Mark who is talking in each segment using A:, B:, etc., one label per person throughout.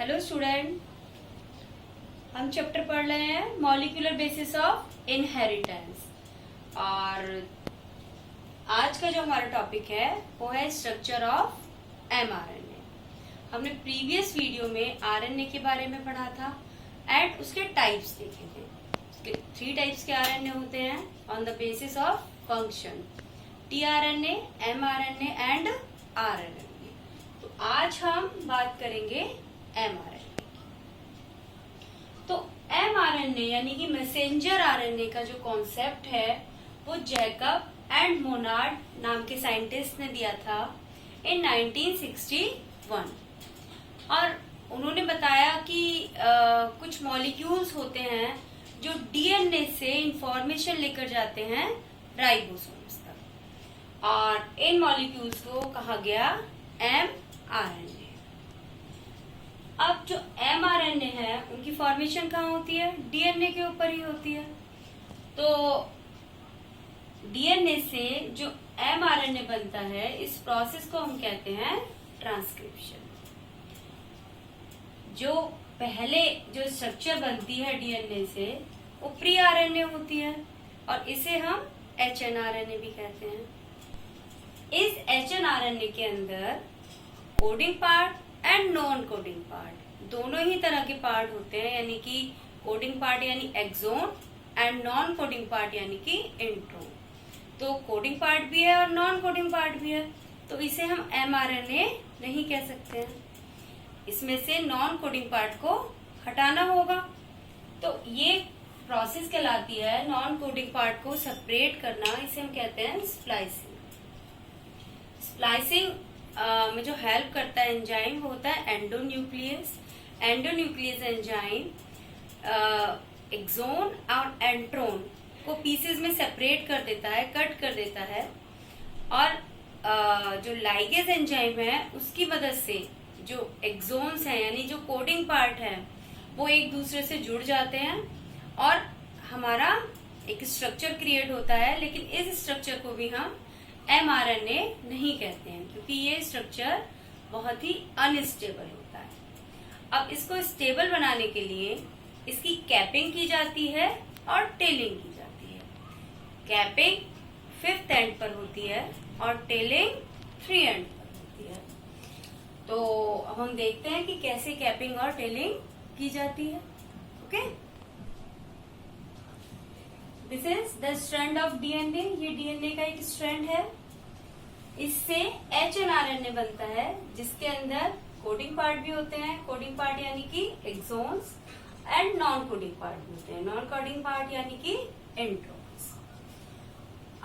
A: Hello student, हम chapter पढ़ रहे हैं मॉलिक्यूलर बेसिस ऑफ इनहेरिटेंस। और आज का जो हमारा टॉपिक है वो है स्ट्रक्चर ऑफ एमआरएनए। हमने प्रीवियस वीडियो में आरएनए के बारे में पढ़ा था एंड उसके टाइप्स देखे थे। उसके 3 टाइप्स के आरएनए होते हैं on the basis of function, tRNA, mRNA and RNA. तो आज हम बात करेंगे एमआरएनए। तो एमआरएनए यानी कि मैसेंजर आरएनए का जो कॉन्सेप्ट है वो जैकब एंड मोनार्ड नाम के साइंटिस्ट ने दिया था इन 1961। और उन्होंने बताया कि कुछ मॉलिक्यूल्स होते हैं जो डीएनए से इंफॉर्मेशन लेकर जाते हैं राइबोसोम्स तक, और इन मॉलिक्यूल्स को कहा गया एमआरएनए। अब जो एमआरएनए है उनकी फॉर्मेशन कहाँ होती है? डीएनए के ऊपर ही होती है। तो डीएनए से जो एमआरएनए बनता है इस प्रोसेस को हम कहते हैं ट्रांसक्रिप्शन। जो पहले जो स्ट्रक्चर बनती है डीएनए से वो प्री आरएनए होती है और इसे हम एचएनआरएनए भी कहते हैं। इस एचएनआरएनए के अंदर coding part and non coding part दोनों ही तरह के पार्ट होते हैं, यानी कि कोडिंग पार्ट यानी exon and non coding part यानी कि इंट्रोन। तो कोडिंग पार्ट भी है और नॉन कोडिंग पार्ट भी है, तो इसे हम एमआरएनए नहीं कह सकते हैं। इसमें से नॉन कोडिंग पार्ट को हटाना होगा। तो ये प्रोसेस कहलाती है नॉन कोडिंग पार्ट को सेपरेट करना, इसे हम कहते हैं स्प्लाइसिंग। स्प्लाइसिंग में जो हेल्प करता है एंजाइम वो होता है एंडोन्यूक्लियस। एंडोन्यूक्लियस एंजाइम एक्सोन और एंट्रोन को पीसेस में सेपरेट कर देता है, कट कर देता है। और जो लाइगेज एंजाइम है उसकी मदद से जो एक्सोन्स हैं यानी जो कोडिंग पार्ट है वो एक दूसरे से जुड़ जाते हैं और हमारा एक स्ट्रक्चर क्रिएट होता है। लेकिन इस स्ट्रक्चर को भी हम एमआरएनए नहीं कहते हैं क्योंकि ये स्ट्रक्चर बहुत ही अनस्टेबल होता है। अब इसको स्टेबल बनाने के लिए इसकी कैपिंग की जाती है और टेलिंग की जाती है। कैपिंग 5th एंड पर होती है और टेलिंग 3 एंड पर होती है। तो अब हम देखते हैं कि कैसे कैपिंग और टेलिंग की जाती है। Okay, this is the strand of DNA. ये डीएनए का एक स्ट्रैंड है। इससे एचएनआरएनए बनता है जिसके अंदर कोडिंग पार्ट भी होते हैं। कोडिंग पार्ट यानी कि exons and non coding part भी होते हैं। नॉन कोडिंग पार्ट यानी कि इंट्रोन्स।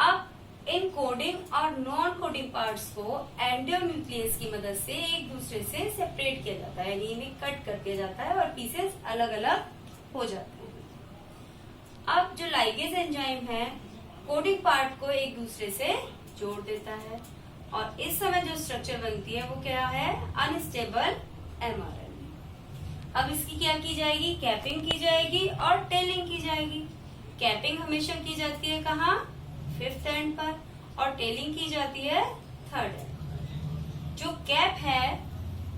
A: अब इन कोडिंग और नॉन कोडिंग पार्ट्स को एंडोन्यूक्लियस की मदद से एक दूसरे से सेपरेट किया जाता है, यानी इन्हें कट कर दिया जाता है और पीसेस अलग अलग हो जाते हैं। अब जो लाइगेज एंजाइम है कोडिंग पार्ट को एक दूसरे से जोड़ देता है और इस समय जो स्ट्रक्चर बनती है वो क्या है? Unstable mRNA. अब इसकी क्या की जाएगी? कैपिंग की जाएगी और टेलिंग की जाएगी। कैपिंग हमेशा की जाती है कहाँ? 5th एंड पर, और टेलिंग की जाती है 3rd एंड पर। जो कैप है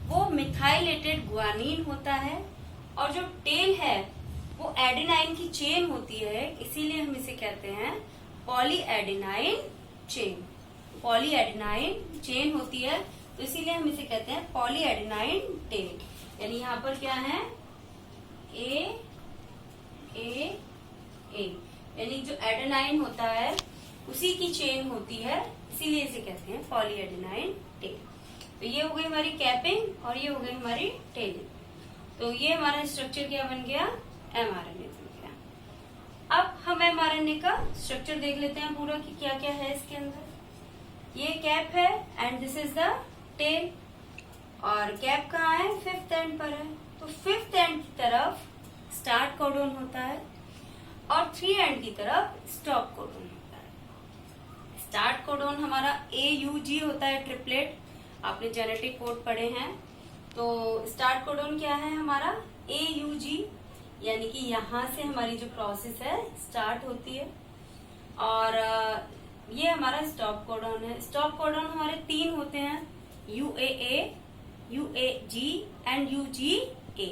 A: वो मिथाइलेटेड ग्वानिन होता है और जो टेल है वो एडेनाइन की चेन होती है, इसीलिए हम इसे कहते हैं poly adenine chain. Poly adenine chain होती है तो इसीलिए हम इसे कहते हैं पॉली एडेनाइन टेल। यानी यहाँ पर क्या है? ए ए ए, यानी जो एडेनाइन होता है उसी की चेन होती है, इसीलिए इसे कहते हैं पॉली एडेनाइन टेल। तो ये हो गई हमारी कैपिंग और ये हो गई हमारी टेलिंग। तो ये हमारा स्ट्रक्चर क्या बन गया? एमआरएनए बन गया। अब हम एमआरएनए का स्ट्रक्चर देख लेते हैं पूरा कि क्या क्या है इसके अंदर। ये कैप है and this is the tail, और कैप कहाँ है? 5th एंड पर है। तो 5th एंड की तरफ स्टार्ट कोडोन होता है और 3 एंड की तरफ स्टॉप कोडोन होता है। स्टार्ट कोडोन हमारा AUG होता है, ट्रिपलेट। आपने जेनेटिक कोड पढ़े हैं। तो स्टार्ट कोडोन क्या है हमारा? AUG, यानी कि यहाँ से हमारी जो प्रोसेस है स्टार्ट होती है। और ये हमारा स्टॉप कोडोन है। स्टॉप कोडोन हमारे 3 होते हैं, UAA, UAG एंड UGA। ए।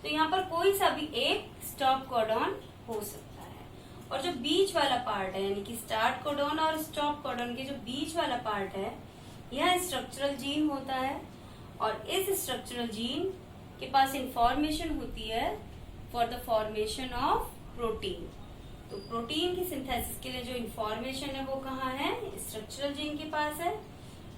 A: तो यहाँ पर कोई सा भी एक स्टॉप कोडॉन हो सकता है। और जो बीच वाला पार्ट है यानी कि स्टार्ट कोडॉन और स्टॉप कोडॉन के जो बीच वाला पार्ट है, यह स्ट्रक्चरल जीन होता है। और इस स्ट्रक्चरल जीन के पास इंफॉर्मेशन होती है for the formation of protein. तो प्रोटीन की सिंथेसिस के लिए जो इंफॉर्मेशन है वो कहाँ है, स्ट्रक्चरल जीन के पास है।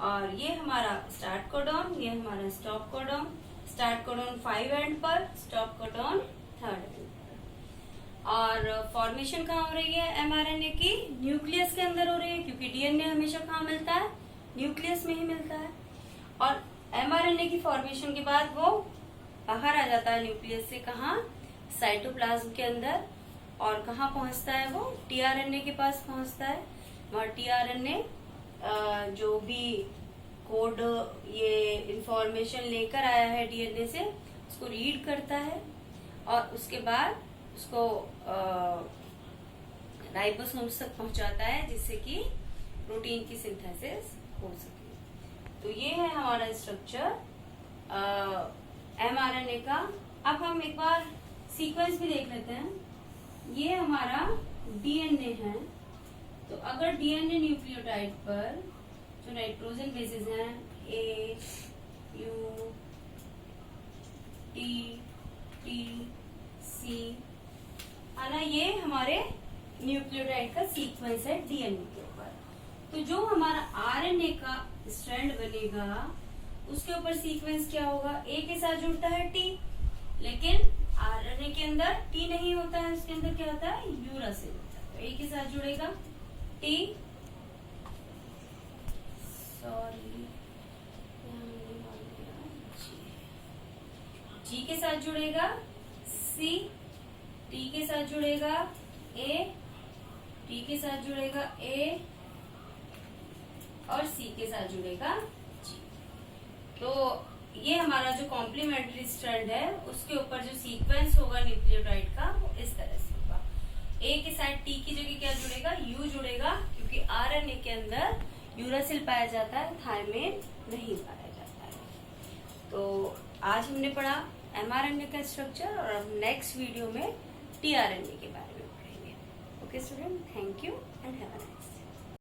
A: और ये हमारा स्टार्ट कोडॉन, ये हमारा stop codon. Start codon 5 and पर, स्टॉप कोडॉन 3rd एंड पर। और फॉर्मेशन कहाँ हो रही है एमआरएनए की, न्यूक्लियस के अंदर हो रही है, क्योंकि डीएनए हमेशा कहाँ मिलता है, न्यूक्लियस में ही मिलता है। और एमआरएनए की फॉर्मेशन के बाद वो बाहर आ जाता है न्यूक्लियस से, कहाँ, साइटोप्लाज्म के अंदर। और कहाँ पहुंचता है वो, टीआरएनए के पास पहुंचता है। वहाँ टीआरएनए जो भी कोड ये इंफॉर्मेशन लेकर आया है डीएनए से, उसको रीड करता है और उसके बाद उसको राइबोसोम्स तक पहुंचाता है, जिससे कि प्रोटीन की सिंथेसिस हो सके। तो ये है हमारा स्ट्रक्चर एमआरएनए का। अब हम एक बार सीक्वेंस भी देख लेते हैं। ये हमारा डीएनए है। तो अगर डीएनए न्यूक्लियोटाइड पर जो नाइट्रोजन बेसेस हैं ए, यू, टी, टी, सी, है ना, ये हमारे न्यूक्लियोटाइड का सीक्वेंस है डीएनए के ऊपर। तो जो हमारा आरएनए का स्ट्रैंड बनेगा उसके ऊपर सीक्वेंस क्या होगा, ए के साथ जुड़ता है टी, लेकिन आरएनए के अंदर टी नहीं होता है, उसके अंदर क्या होता है, यूरासिल होता है। तो ए के साथ जुड़ेगा टी, जी के साथ जुड़ेगा सी, टी के साथ जुड़ेगा ए, टी के साथ जुड़ेगा ए और सी के साथ जुड़ेगा जी। तो ये हमारा जो कॉम्प्लीमेंट्री स्ट्रैंड है उसके ऊपर जो सीक्वेंस होगा न्यूक्लियोटाइड का वो इस तरह से होगा। ए के साथ टी की जगह क्या जुड़ेगा, यू जुड़ेगा, क्योंकि आरएनए के अंदर यूरासिल पाया जाता है, थायमिन नहीं पाया जाता है। तो आज हमने पढ़ा एमआरएनए का स्ट्रक्चर और अब नेक्स्ट वीडियो में टीआरएनए के बारे में पढ़ेंगे। Okay student, thank you and have a nice day.